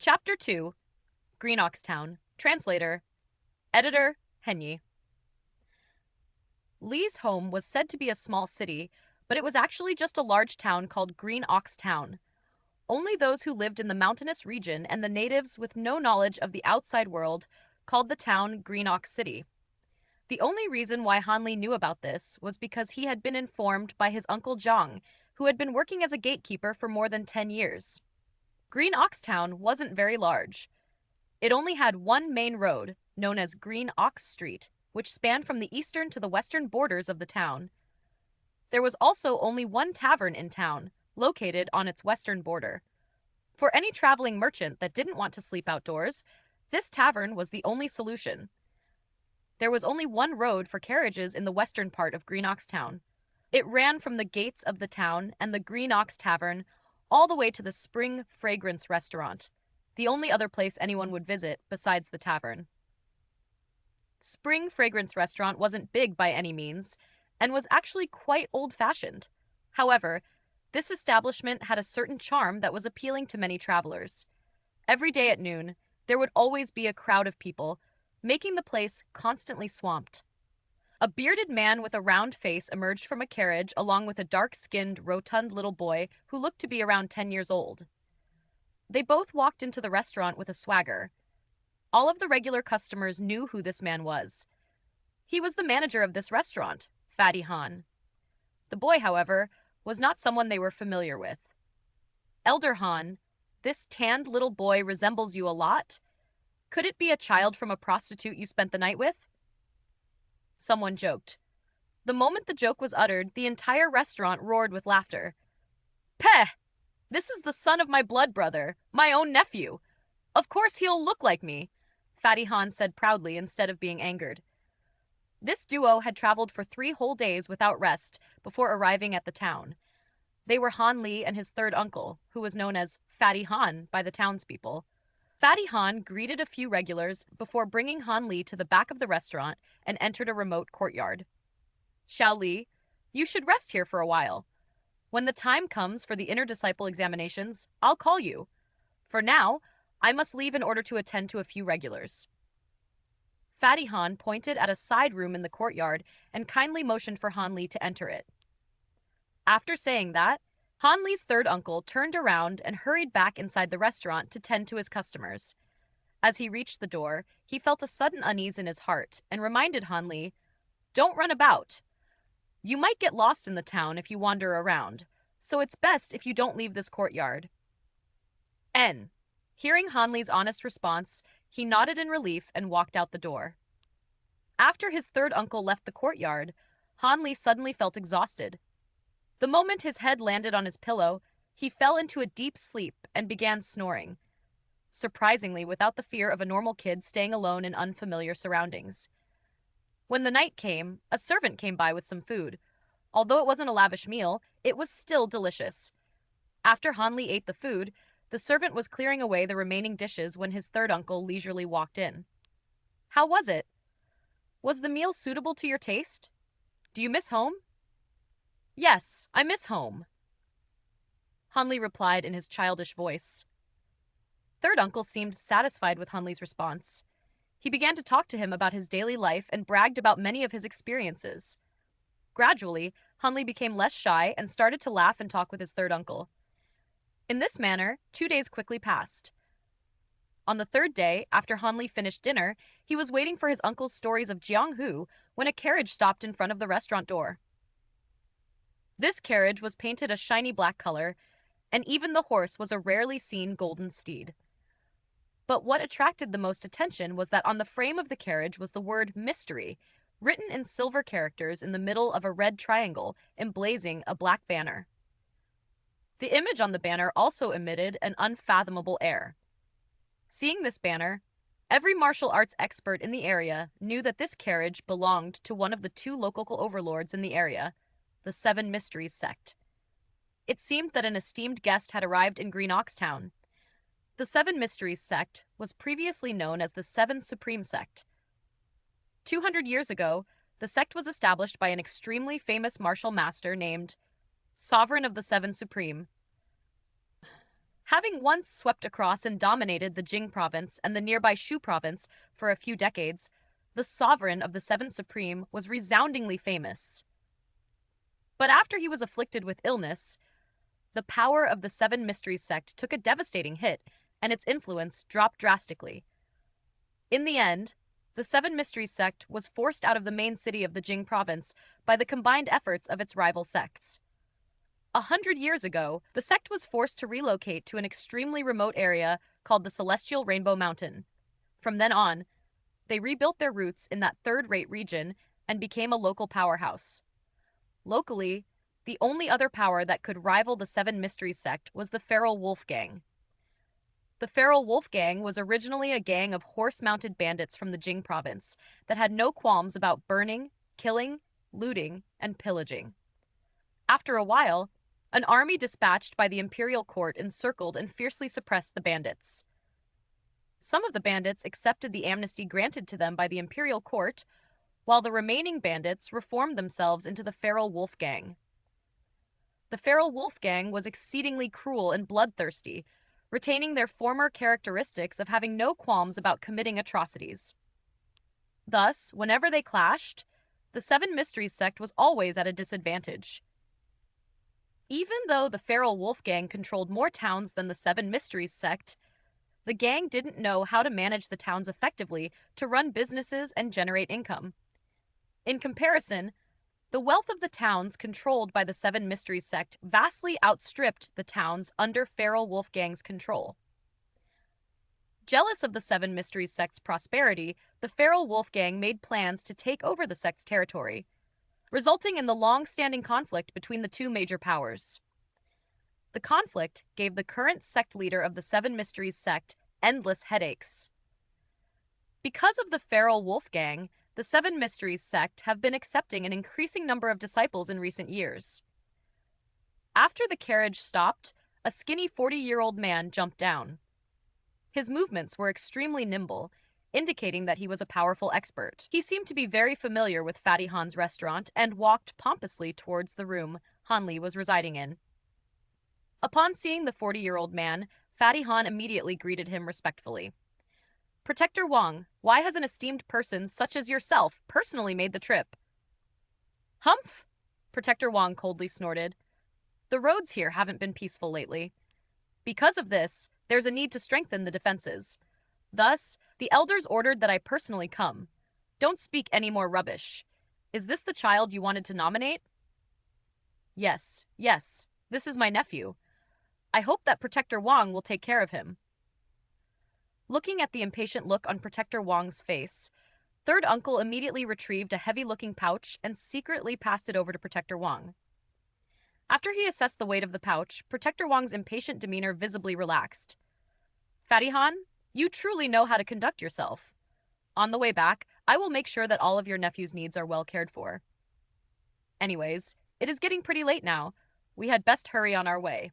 Chapter 2, Green Oxtown. Translator, Editor, Henyi. Lee's home was said to be a small city, but it was actually just a large town called Green Ox Town. Only those who lived in the mountainous region and the natives with no knowledge of the outside world called the town Green Ox City. The only reason why Hanli knew about this was because he had been informed by his uncle Zhang, who had been working as a gatekeeper for more than 10 years. Green Ox Town wasn't very large. It only had one main road, known as Green Ox Street, which spanned from the eastern to the western borders of the town. There was also only one tavern in town, located on its western border. For any traveling merchant that didn't want to sleep outdoors, this tavern was the only solution. There was only one road for carriages in the western part of Green Ox Town. It ran from the gates of the town and the Green Ox Tavern all the way to the Spring Fragrance Restaurant, the only other place anyone would visit besides the tavern. Spring Fragrance Restaurant wasn't big by any means, and was actually quite old-fashioned. However, this establishment had a certain charm that was appealing to many travelers. Every day at noon, there would always be a crowd of people, making the place constantly swamped. A bearded man with a round face emerged from a carriage along with a dark-skinned, rotund little boy who looked to be around 10 years old. They both walked into the restaurant with a swagger. All of the regular customers knew who this man was. He was the manager of this restaurant, Fatty Han. The boy, however, was not someone they were familiar with. Elder Han, this tanned little boy resembles you a lot. Could it be a child from a prostitute you spent the night with? Someone joked. The moment the joke was uttered, the entire restaurant roared with laughter. Peh! This is the son of my blood brother, my own nephew. Of course he'll look like me, Fatty Han said proudly instead of being angered. This duo had traveled for 3 whole days without rest before arriving at the town. They were Han Li and his third uncle, who was known as Fatty Han by the townspeople. Fatty Han greeted a few regulars before bringing Han Li to the back of the restaurant and entered a remote courtyard. Xiao Li, you should rest here for a while. When the time comes for the inner disciple examinations, I'll call you. For now, I must leave in order to attend to a few regulars. Fatty Han pointed at a side room in the courtyard and kindly motioned for Han Li to enter it. After saying that, Han Li's third uncle turned around and hurried back inside the restaurant to tend to his customers. As he reached the door, he felt a sudden unease in his heart and reminded Han Li, "Don't run about. You might get lost in the town if you wander around, so it's best if you don't leave this courtyard." N. Hearing Han Li's honest response, he nodded in relief and walked out the door. After his third uncle left the courtyard, Han Li suddenly felt exhausted. The moment his head landed on his pillow, he fell into a deep sleep and began snoring, surprisingly without the fear of a normal kid staying alone in unfamiliar surroundings. When the night came, a servant came by with some food. Although it wasn't a lavish meal, it was still delicious. After Han Li ate the food, the servant was clearing away the remaining dishes when his third uncle leisurely walked in. "How was it? Was the meal suitable to your taste? Do you miss home?" "Yes, I miss home," Han Li replied in his childish voice. Third uncle seemed satisfied with Han Li's response. He began to talk to him about his daily life and bragged about many of his experiences. Gradually, Han Li became less shy and started to laugh and talk with his third uncle. In this manner, 2 days quickly passed. On the third day, after Han Li finished dinner, he was waiting for his uncle's stories of Jianghu when a carriage stopped in front of the restaurant door. This carriage was painted a shiny black color, and even the horse was a rarely seen golden steed. But what attracted the most attention was that on the frame of the carriage was the word mystery, written in silver characters in the middle of a red triangle, emblazing a black banner. The image on the banner also emitted an unfathomable air. Seeing this banner, every martial arts expert in the area knew that this carriage belonged to one of the 2 local overlords in the area, the 7 Mysteries sect. It seemed that an esteemed guest had arrived in Green Ox Town. The 7 Mysteries sect was previously known as the 7 Supreme sect. 200 years ago, the sect was established by an extremely famous martial master named Sovereign of the 7 Supreme. Having once swept across and dominated the Jing province and the nearby Shu province for a few decades, the sovereign of the Seven Supreme was resoundingly famous. But after he was afflicted with illness, the power of the Seven Mysteries sect took a devastating hit, and its influence dropped drastically. In the end, the Seven Mysteries sect was forced out of the main city of the Jing province by the combined efforts of its rival sects. 100 years ago, the sect was forced to relocate to an extremely remote area called the Celestial Rainbow Mountain. From then on, they rebuilt their roots in that third-rate region and became a local powerhouse. Locally, the only other power that could rival the Seven Mysteries sect was the Feral Wolf Gang. The Feral Wolf Gang was originally a gang of horse-mounted bandits from the Jing province that had no qualms about burning, killing, looting, and pillaging. After a while, an army dispatched by the imperial court encircled and fiercely suppressed the bandits. Some of the bandits accepted the amnesty granted to them by the imperial court, while the remaining bandits reformed themselves into the Feral Wolf Gang. The Feral Wolf Gang was exceedingly cruel and bloodthirsty, retaining their former characteristics of having no qualms about committing atrocities. Thus, whenever they clashed, the Seven Mysteries sect was always at a disadvantage. Even though the Feral Wolf Gang controlled more towns than the Seven Mysteries sect, the gang didn't know how to manage the towns effectively to run businesses and generate income. In comparison, the wealth of the towns controlled by the Seven Mysteries sect vastly outstripped the towns under Feral Wolf Gang's control. Jealous of the Seven Mysteries sect's prosperity, the Feral Wolf Gang made plans to take over the sect's territory, resulting in the long-standing conflict between the two major powers. The conflict gave the current sect leader of the Seven Mysteries sect endless headaches. Because of the Feral Wolf Gang, the Seven Mysteries sect have been accepting an increasing number of disciples in recent years. After the carriage stopped, a skinny 40-year-old man jumped down. His movements were extremely nimble, indicating that he was a powerful expert. He seemed to be very familiar with Fatty Han's restaurant and walked pompously towards the room Hanli was residing in. Upon seeing the 40-year-old man, Fatty Han immediately greeted him respectfully. Protector Wang, why has an esteemed person such as yourself personally made the trip? Humph! Protector Wang coldly snorted. The roads here haven't been peaceful lately. Because of this, there's a need to strengthen the defenses. Thus, the elders ordered that I personally come. Don't speak any more rubbish. Is this the child you wanted to nominate? Yes, this is my nephew. I hope that Protector Wang will take care of him. Looking at the impatient look on Protector Wang's face, Third Uncle immediately retrieved a heavy-looking pouch and secretly passed it over to Protector Wang. After he assessed the weight of the pouch, Protector Wang's impatient demeanor visibly relaxed. Fatty Han, you truly know how to conduct yourself. On the way back, I will make sure that all of your nephew's needs are well cared for. Anyways, it is getting pretty late now. We had best hurry on our way.